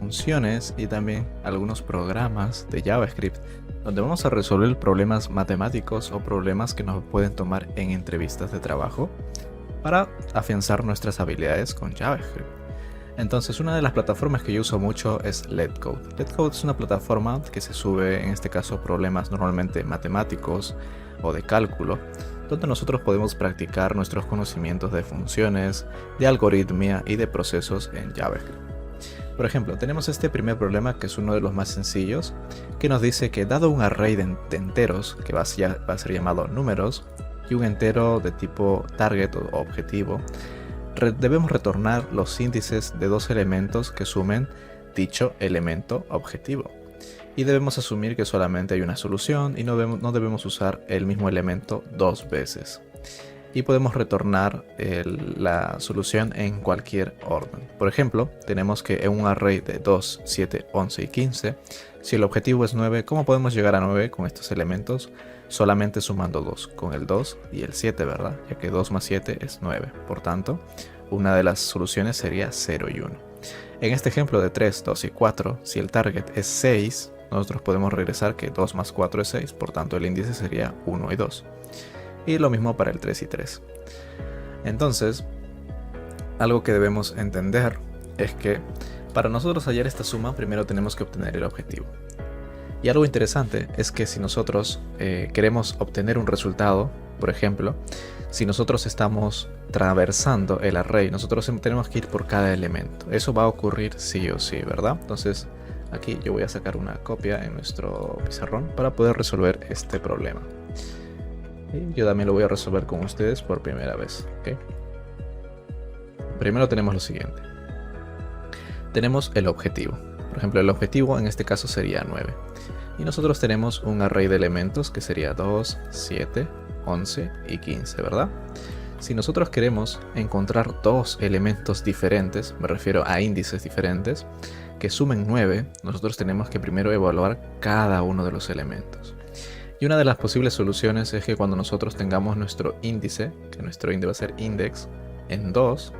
funciones y también algunos programas de JavaScript donde vamos a resolver problemas matemáticos o problemas que nos pueden tomar en entrevistas de trabajo para afianzar nuestras habilidades con JavaScript. Entonces, una de las plataformas que yo uso mucho es LetCode. LetCode es una plataforma que se sube, en este caso, problemas normalmente matemáticos o de cálculo, donde nosotros podemos practicar nuestros conocimientos de funciones, de algoritmia y de procesos en JavaScript. Por ejemplo, tenemos este primer problema que es uno de los más sencillos, que nos dice que dado un array de enteros, que va a ser llamado números, y un entero de tipo target o objetivo, debemos retornar los índices de dos elementos que sumen dicho elemento objetivo. Y debemos asumir que solamente hay una solución y no debemos usar el mismo elemento dos veces. Y podemos retornar la solución en cualquier orden. Por ejemplo, tenemos que en un array de 2, 7, 11 y 15, si el objetivo es 9, ¿cómo podemos llegar a 9 con estos elementos? Solamente sumando 2, con el 2 y el 7, ¿verdad? Ya que 2 más 7 es 9. Por tanto, una de las soluciones sería 0 y 1. En este ejemplo de 3, 2 y 4, si el target es 6, nosotros podemos regresar que 2 más 4 es 6, por tanto el índice sería 1 y 2. Y lo mismo para el 3 y 3. Entonces, algo que debemos entender es que para nosotros hallar esta suma, primero tenemos que obtener el objetivo. Y algo interesante es que si nosotros queremos obtener un resultado, por ejemplo, si nosotros estamos traversando el array, nosotros tenemos que ir por cada elemento. Eso va a ocurrir sí o sí, ¿verdad? Entonces, aquí yo voy a sacar una copia en nuestro pizarrón para poder resolver este problema. Y yo también lo voy a resolver con ustedes por primera vez, ¿okay? Primero tenemos lo siguiente. Tenemos el objetivo. Por ejemplo, el objetivo en este caso sería 9. Y nosotros tenemos un array de elementos que sería 2, 7, 11 y 15, ¿verdad? Si nosotros queremos encontrar dos elementos diferentes, me refiero a índices diferentes, que sumen 9, nosotros tenemos que primero evaluar cada uno de los elementos. Y una de las posibles soluciones es que cuando nosotros tengamos nuestro índice, que nuestro índice va a ser index, en 2,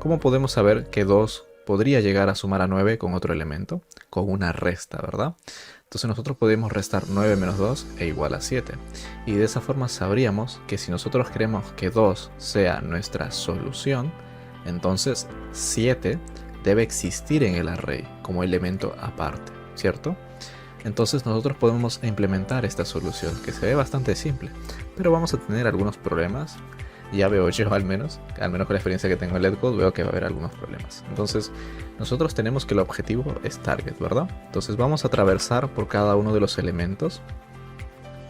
¿cómo podemos saber que 2 podría llegar a sumar a 9 con otro elemento? Con una resta, ¿verdad? Entonces nosotros podemos restar 9 menos 2 e igual a 7. Y de esa forma sabríamos que si nosotros queremos que 2 sea nuestra solución, entonces 7 debe existir en el array como elemento aparte, ¿cierto? Entonces nosotros podemos implementar esta solución que se ve bastante simple, pero vamos a tener algunos problemas. Ya veo yo al menos con la experiencia que tengo en LetCode, veo que va a haber algunos problemas. Entonces, nosotros tenemos que el objetivo es target, ¿verdad? Entonces vamos a atravesar por cada uno de los elementos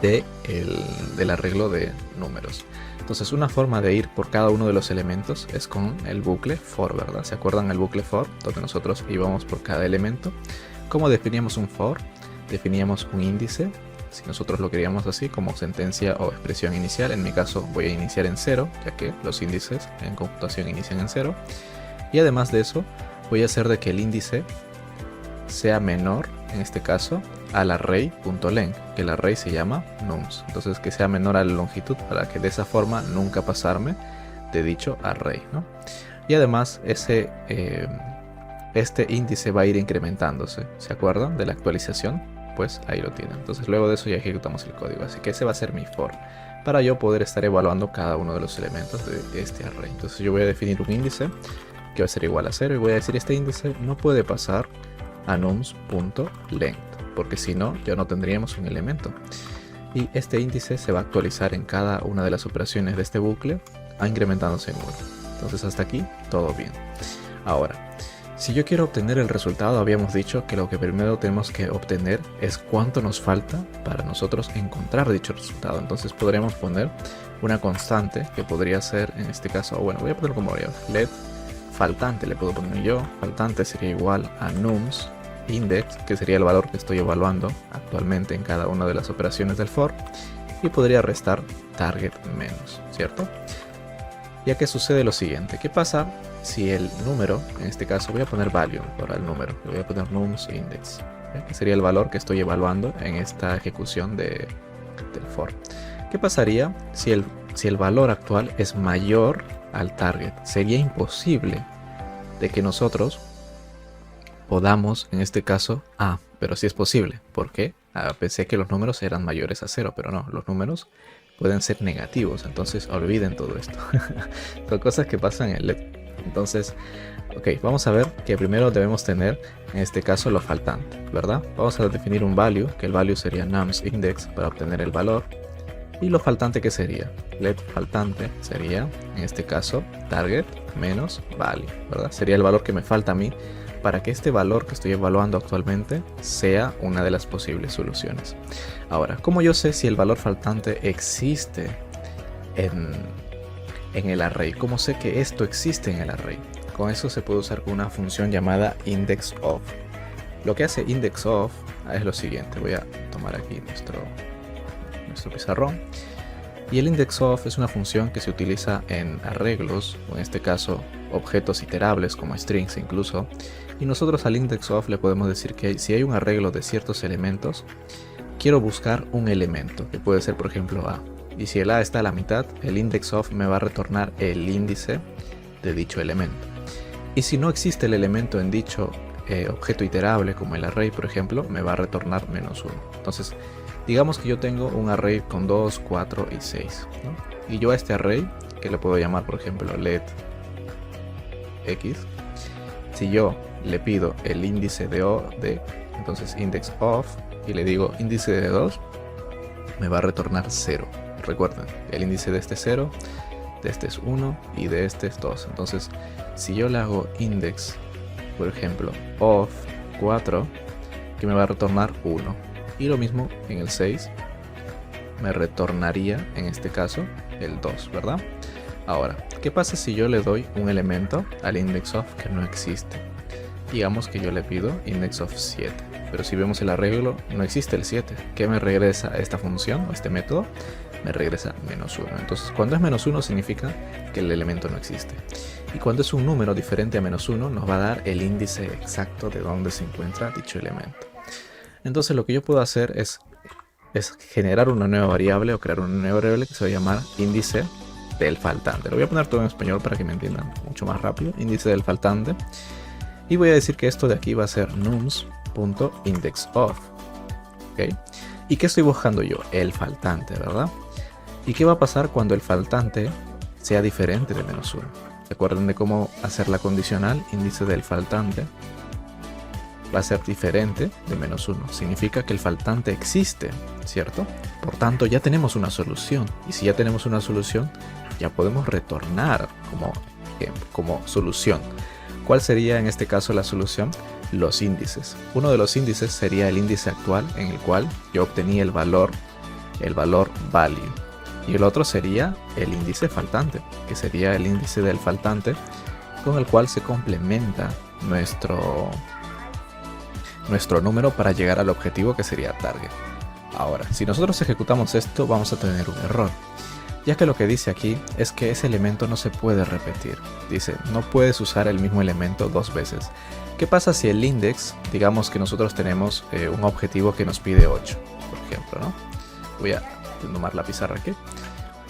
del arreglo de números. Entonces, una forma de ir por cada uno de los elementos es con el bucle for, ¿verdad? ¿Se acuerdan el bucle for? Donde nosotros íbamos por cada elemento. ¿Cómo definíamos un for? Definíamos un índice. Si nosotros lo queríamos así, como sentencia o expresión inicial, en mi caso voy a iniciar en 0, ya que los índices en computación inician en 0. Y además de eso, voy a hacer de que el índice sea menor, en este caso, al array.len, que el array se llama nums. Entonces que sea menor a la longitud, para que de esa forma nunca pasarme de dicho array, ¿no? Y además este índice va a ir incrementándose. ¿Se acuerdan de la actualización? Pues ahí lo tienen. Entonces luego de eso ya ejecutamos el código, así que ese va a ser mi for para yo poder estar evaluando cada uno de los elementos de este array. Entonces yo voy a definir un índice que va a ser igual a 0 y voy a decir este índice no puede pasar a nums.length, porque si no ya no tendríamos un elemento, y este índice se va a actualizar en cada una de las operaciones de este bucle incrementándose en 1. Entonces hasta aquí todo bien. Ahora, si yo quiero obtener el resultado, habíamos dicho que lo que primero tenemos que obtener es cuánto nos falta para nosotros encontrar dicho resultado. Entonces podríamos poner una constante que podría ser, en este caso, bueno, voy a poner como variable, let faltante, le puedo poner yo, faltante sería igual a nums index, que sería el valor que estoy evaluando actualmente en cada una de las operaciones del for, y podría restar target menos, ¿cierto? Ya que sucede lo siguiente, ¿qué pasa si el número, en este caso voy a poner value para el número, voy a poner nums index, que sería el valor que estoy evaluando en esta ejecución del for? ¿Qué pasaría si el valor actual es mayor al target? Sería imposible de que nosotros podamos, en este caso, pero sí es posible. ¿Por qué? Pensé que los números eran mayores a 0, pero no, los números pueden ser negativos, entonces olviden todo esto. Son cosas que pasan en el LED. Entonces, ok, vamos a ver que primero debemos tener, en este caso, lo faltante, ¿verdad? Vamos a definir un value, que el value sería nums index para obtener el valor. Y lo faltante, ¿qué sería? Let faltante sería, en este caso, target menos value, ¿verdad? Sería el valor que me falta a mí para que este valor que estoy evaluando actualmente sea una de las posibles soluciones. Ahora, ¿cómo yo sé si el valor faltante existe en el array? ¿Cómo sé que esto existe en el array? Con eso se puede usar una función llamada indexOf. Lo que hace indexOf es lo siguiente. Voy a tomar aquí nuestro pizarrón. Y el indexOf es una función que se utiliza en arreglos, o en este caso objetos iterables como strings incluso. Y nosotros al indexOf le podemos decir que si hay un arreglo de ciertos elementos, quiero buscar un elemento, que puede ser por ejemplo A. Y si el A está a la mitad, el indexOf me va a retornar el índice de dicho elemento. Y si no existe el elemento en dicho objeto iterable, como el array por ejemplo, me va a retornar -1. Entonces, digamos que yo tengo un array con 2, 4 y 6, ¿no? Y yo a este array, que le puedo llamar por ejemplo let x, si yo le pido el índice de entonces indexOf, y le digo índice de 2, me va a retornar 0. Recuerden, el índice de este es 0, de este es 1 y de este es 2. Entonces, si yo le hago index, por ejemplo, of 4, que me va a retornar 1. Y lo mismo en el 6, me retornaría en este caso el 2, ¿verdad? Ahora, ¿qué pasa si yo le doy un elemento al indexOf que no existe? Digamos que yo le pido indexOf 7, pero si vemos el arreglo no existe el 7. ¿Qué me regresa esta función o este método? Me regresa -1. Entonces, cuando es -1 significa que el elemento no existe. Y cuando es un número diferente a -1 nos va a dar el índice exacto de dónde se encuentra dicho elemento. Entonces lo que yo puedo hacer es generar una nueva variable o crear una nueva variable que se va a llamar índice del faltante. Lo voy a poner todo en español para que me entiendan mucho más rápido. Índice del faltante. Y voy a decir que esto de aquí va a ser nums.indexOf. ¿Okay? ¿Y qué estoy buscando yo? El faltante, ¿verdad? ¿Y qué va a pasar cuando el faltante sea diferente de -1? Recuerden de cómo hacer la condicional. Índice del faltante va a ser diferente de -1. Significa que el faltante existe, ¿cierto? Por tanto, ya tenemos una solución. Y si ya tenemos una solución, ya podemos retornar como solución. ¿Cuál sería en este caso la solución? Los índices. Uno de los índices sería el índice actual en el cual yo obtenía el valor value. Y el otro sería el índice faltante, que sería el índice del faltante con el cual se complementa nuestro número para llegar al objetivo que sería target. Ahora, si nosotros ejecutamos esto, vamos a tener un error, ya que lo que dice aquí es que ese elemento no se puede repetir. Dice, no puedes usar el mismo elemento dos veces. ¿Qué pasa si el index, digamos que nosotros tenemos un objetivo que nos pide 8, por ejemplo, ¿no? Voy a tomar la pizarra aquí.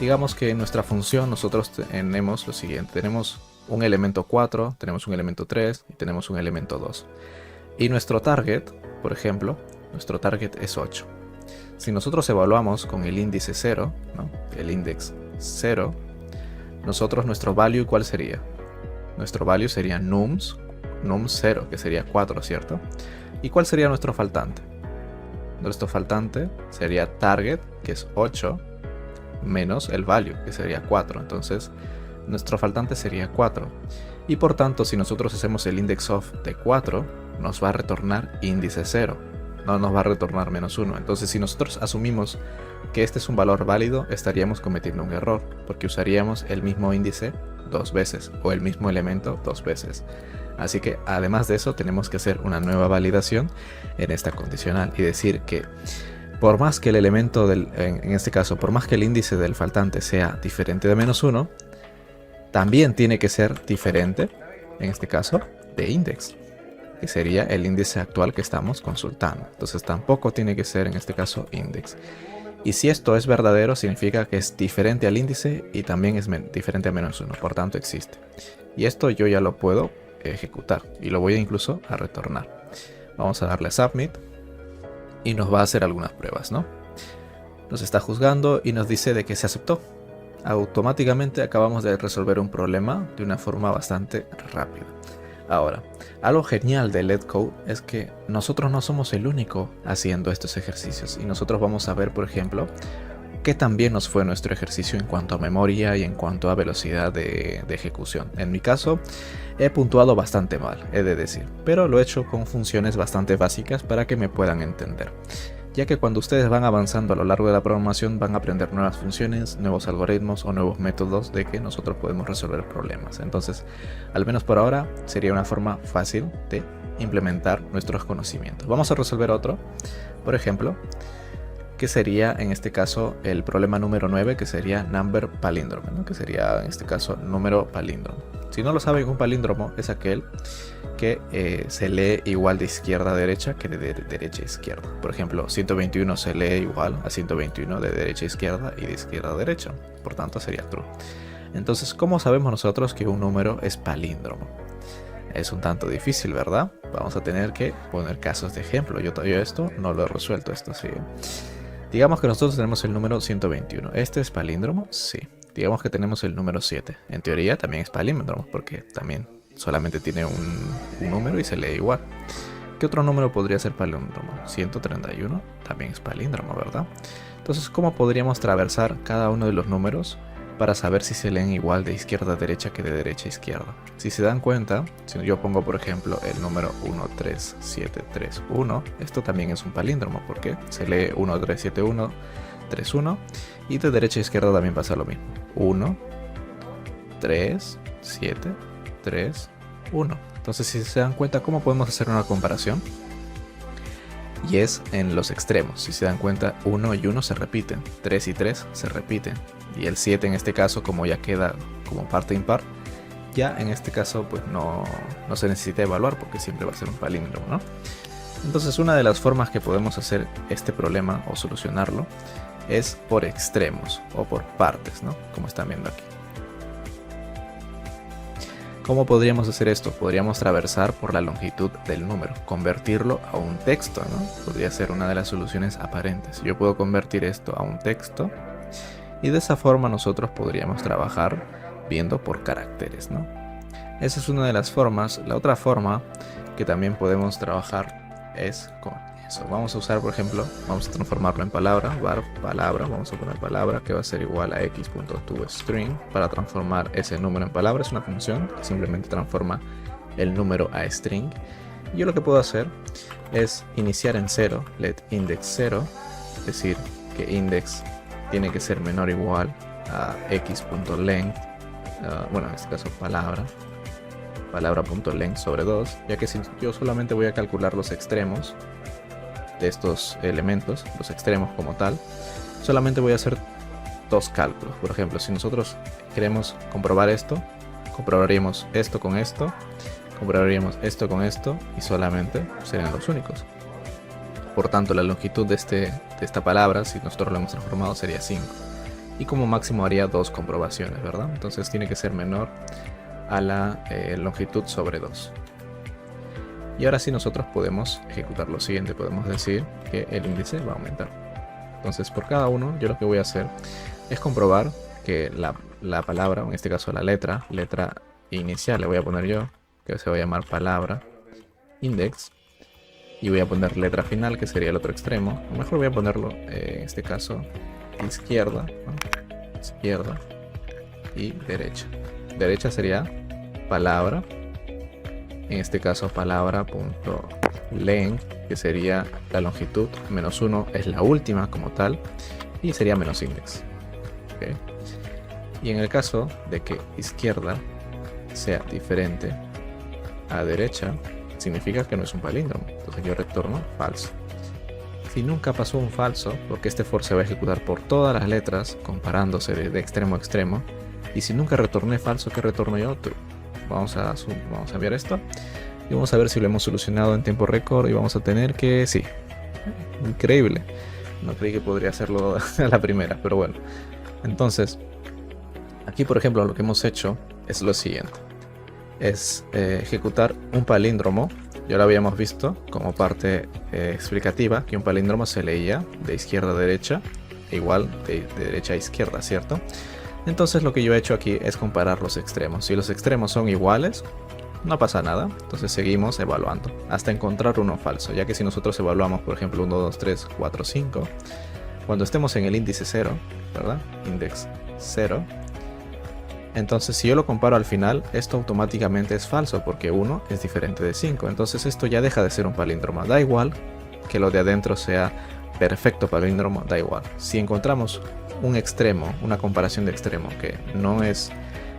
Digamos que en nuestra función nosotros tenemos lo siguiente. Tenemos un elemento 4, tenemos un elemento 3 y tenemos un elemento 2. Y nuestro target, por ejemplo, nuestro target es 8. Si nosotros evaluamos con el índice 0, ¿no? El index 0, nosotros nuestro value, ¿cuál sería? Nuestro value sería nums 0, que sería 4, ¿cierto? ¿Y cuál sería nuestro faltante? Nuestro faltante sería target, que es 8, menos el value, que sería 4. Entonces, nuestro faltante sería 4. Y por tanto, si nosotros hacemos el indexOf de 4, nos va a retornar índice 0. No nos va a retornar -1. Entonces, si nosotros asumimos que este es un valor válido, estaríamos cometiendo un error, porque usaríamos el mismo índice 2 veces, o el mismo elemento 2 veces. Así que, además de eso, tenemos que hacer una nueva validación en esta condicional y decir que por más que el elemento en este caso, por más que el índice del faltante sea diferente de -1, también tiene que ser diferente, en este caso, de index, que sería el índice actual que estamos consultando. Entonces tampoco tiene que ser en este caso index. Y si esto es verdadero, significa que es diferente al índice y también es diferente a -1, por tanto existe. Y esto yo ya lo puedo ejecutar y lo voy incluso a retornar. Vamos a darle a Submit y nos va a hacer algunas pruebas, ¿no? Nos está juzgando y nos dice de que se aceptó. Automáticamente acabamos de resolver un problema de una forma bastante rápida. Ahora, algo genial de LetCode es que nosotros no somos el único haciendo estos ejercicios y nosotros vamos a ver, por ejemplo, qué tan bien nos fue nuestro ejercicio en cuanto a memoria y en cuanto a velocidad de ejecución. En mi caso, he puntuado bastante mal, he de decir, pero lo he hecho con funciones bastante básicas para que me puedan entender, ya que cuando ustedes van avanzando a lo largo de la programación van a aprender nuevas funciones, nuevos algoritmos o nuevos métodos de que nosotros podemos resolver problemas. Entonces, al menos por ahora, sería una forma fácil de implementar nuestros conocimientos. Vamos a resolver otro, por ejemplo, que sería en este caso el problema número 9, que sería number palíndromo, ¿no? Que sería en este caso número palíndromo. Si no lo saben, un palíndromo es aquel que se lee igual de izquierda a derecha que de derecha a izquierda. Por ejemplo, 121 se lee igual a 121 de derecha a izquierda y de izquierda a derecha. Por tanto, sería true. Entonces, ¿cómo sabemos nosotros que un número es palíndromo? Es un tanto difícil, ¿verdad? Vamos a tener que poner casos de ejemplo. Yo todavía esto no lo he resuelto, esto sí. Digamos que nosotros tenemos el número 121. ¿Este es palíndromo? Sí. Digamos que tenemos el número 7. En teoría también es palíndromo porque también solamente tiene un número y se lee igual. ¿Qué otro número podría ser palíndromo? 131 también es palíndromo, ¿verdad? Entonces, ¿cómo podríamos traversar cada uno de los números para saber si se leen igual de izquierda a derecha que de derecha a izquierda? Si se dan cuenta, si yo pongo por ejemplo el número 13731, esto también es un palíndromo porque se lee 1371, 31 y de derecha a izquierda también pasa lo mismo. 1, 3, 7, 3, 1. Entonces, si se dan cuenta, ¿cómo podemos hacer una comparación? Y es en los extremos. Si se dan cuenta, 1 y 1 se repiten, 3 y 3 se repiten, y el 7 en este caso, como ya queda como parte impar, ya en este caso pues no se necesita evaluar porque siempre va a ser un palíndromo, ¿no? Entonces, una de las formas que podemos hacer este problema o solucionarlo es por extremos o por partes, ¿no? Como están viendo aquí. ¿Cómo podríamos hacer esto? Podríamos traversar por la longitud del número, convertirlo a un texto, ¿no? Podría ser una de las soluciones aparentes. Yo puedo convertir esto a un texto y de esa forma nosotros podríamos trabajar viendo por caracteres, ¿no? Esa es una de las formas. La otra forma que también podemos trabajar es con eso. Vamos a usar, por ejemplo, vamos a transformarlo en palabra, var palabra, vamos a poner palabra que va a ser igual a x.toString para transformar ese número en palabra. Es una función que simplemente transforma el número a string. Y yo lo que puedo hacer es iniciar en 0, let index 0, es decir, que index tiene que ser menor o igual a x.length, bueno, en este caso palabra.length sobre 2, ya que si yo solamente voy a calcular los extremos de estos elementos, los extremos como tal, solamente voy a hacer dos cálculos. Por ejemplo, si nosotros queremos comprobar esto, comprobaríamos esto con esto, comprobaríamos esto con esto y solamente serían los únicos. Por tanto, la longitud de esta palabra, si nosotros lo hemos transformado, sería 5. Y como máximo haría 2 comprobaciones, ¿verdad? Entonces tiene que ser menor a la longitud sobre 2. Y ahora sí nosotros podemos ejecutar lo siguiente. Podemos decir que el índice va a aumentar. Entonces, por cada uno, yo lo que voy a hacer es comprobar que la palabra, en este caso la letra inicial, le voy a poner yo, que se va a llamar palabra index. Y voy a poner letra final, que sería el otro extremo. A lo mejor voy a ponerlo, en este caso, izquierda, ¿no? Izquierda y derecha. Derecha sería palabra, en este caso palabra.length, que sería la longitud, -1 es la última como tal, y sería menos index. ¿Okay? Y en el caso de que izquierda sea diferente a derecha, significa que no es un palíndromo. Entonces yo retorno falso. Si nunca pasó un falso, porque este for se va a ejecutar por todas las letras, comparándose de extremo a extremo, y si nunca retorné falso, ¿qué retorno yo? True. Vamos a enviar esto y vamos a ver si lo hemos solucionado en tiempo récord, y vamos a tener que sí. Increíble. No creí que podría hacerlo a la primera, pero bueno. Entonces, aquí por ejemplo lo que hemos hecho es lo siguiente. Es ejecutar un palíndromo Ya lo habíamos visto como parte explicativa, que un palíndromo se leía de izquierda a derecha, igual de derecha a izquierda, ¿cierto? Entonces lo que yo he hecho aquí es comparar los extremos. Si los extremos son iguales, no pasa nada. Entonces seguimos evaluando hasta encontrar uno falso, ya que si nosotros evaluamos, por ejemplo, 1, 2, 3, 4, 5, cuando estemos en el índice 0, ¿verdad? Index 0. Entonces si yo lo comparo al final, esto automáticamente es falso porque 1 es diferente de 5. Entonces esto ya deja de ser un palíndromo. Da igual que lo de adentro sea perfecto palíndromo, da igual. Si encontramos un extremo, una comparación de extremo que no es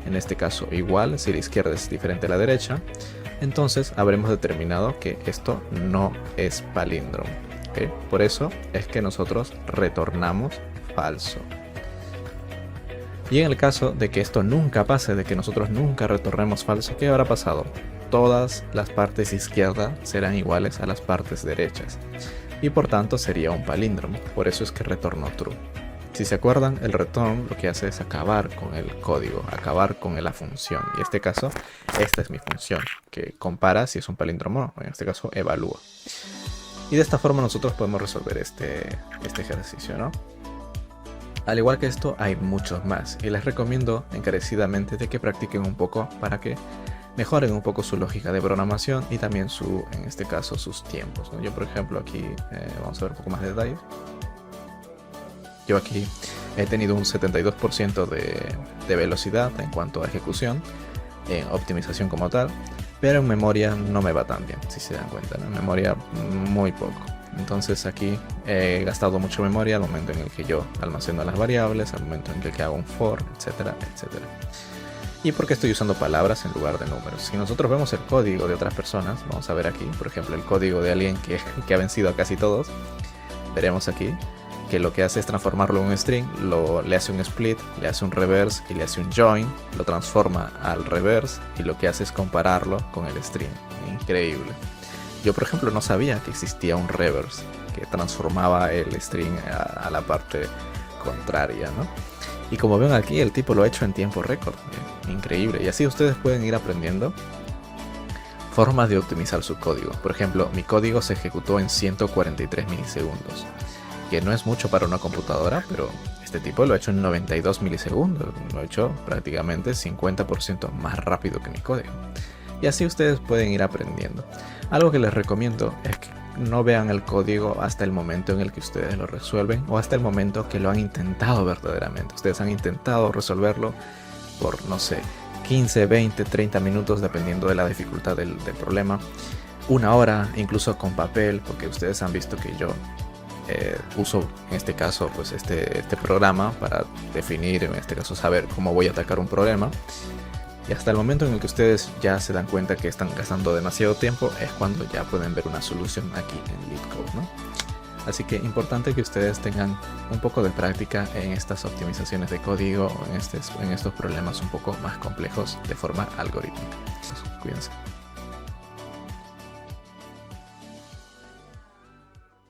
en este caso igual, si la izquierda es diferente a la derecha, entonces habremos determinado que esto no es palíndromo. ¿Okay? Por eso es que nosotros retornamos falso. Y en el caso de que esto nunca pase, de que nosotros nunca retornemos falso, ¿qué habrá pasado? Todas las partes izquierdas serán iguales a las partes derechas. Y por tanto sería un palíndromo. Por eso es que retornó true. Si se acuerdan, el return lo que hace es acabar con el código, acabar con la función. Y en este caso, esta es mi función, que compara si es un palíndromo o en este caso evalúa. Y de esta forma nosotros podemos resolver este ejercicio, ¿no? Al igual que esto, hay muchos más. Y les recomiendo encarecidamente de que practiquen un poco para que mejoren un poco su lógica de programación y también en este caso, sus tiempos, ¿no? Yo, por ejemplo, aquí vamos a ver un poco más de detalles. Yo aquí he tenido un 72% de velocidad en cuanto a ejecución, en optimización como tal, pero en memoria no me va tan bien, si se dan cuenta, ¿no? En memoria muy poco. Entonces aquí he gastado mucha memoria al momento en el que yo almaceno las variables, al momento en el que hago un for, etcétera, etcétera. Y porque estoy usando palabras en lugar de números. Si nosotros vemos el código de otras personas, vamos a ver aquí, por ejemplo, el código de alguien que ha vencido a casi todos, veremos aquí que lo que hace es transformarlo en un string, le hace un split, le hace un reverse y le hace un join, lo transforma al reverse y lo que hace es compararlo con el string. Increíble. Yo, por ejemplo, no sabía que existía un reverse que transformaba el string a la parte contraria, ¿no? Y como ven aquí, el tipo lo ha hecho en tiempo récord. Increíble. Y así ustedes pueden ir aprendiendo formas de optimizar su código. Por ejemplo, mi código se ejecutó en 143 milisegundos. Que no es mucho para una computadora, pero este tipo lo ha hecho en 92 milisegundos. Lo ha hecho prácticamente 50% más rápido que mi código. Y así ustedes pueden ir aprendiendo. Algo que les recomiendo es que no vean el código hasta el momento en el que ustedes lo resuelven o hasta el momento que lo han intentado verdaderamente. Ustedes han intentado resolverlo por, no sé, 15, 20, 30 minutos dependiendo de la dificultad del problema. 1 hora, incluso con papel, porque ustedes han visto que yo uso en este caso pues este programa para definir, en este caso saber cómo voy a atacar un problema. Y hasta el momento en el que ustedes ya se dan cuenta que están gastando demasiado tiempo es cuando ya pueden ver una solución aquí en LeetCode, ¿no? Así que importante que ustedes tengan un poco de práctica en estas optimizaciones de código, en estos problemas un poco más complejos de forma algorítmica. Cuídense.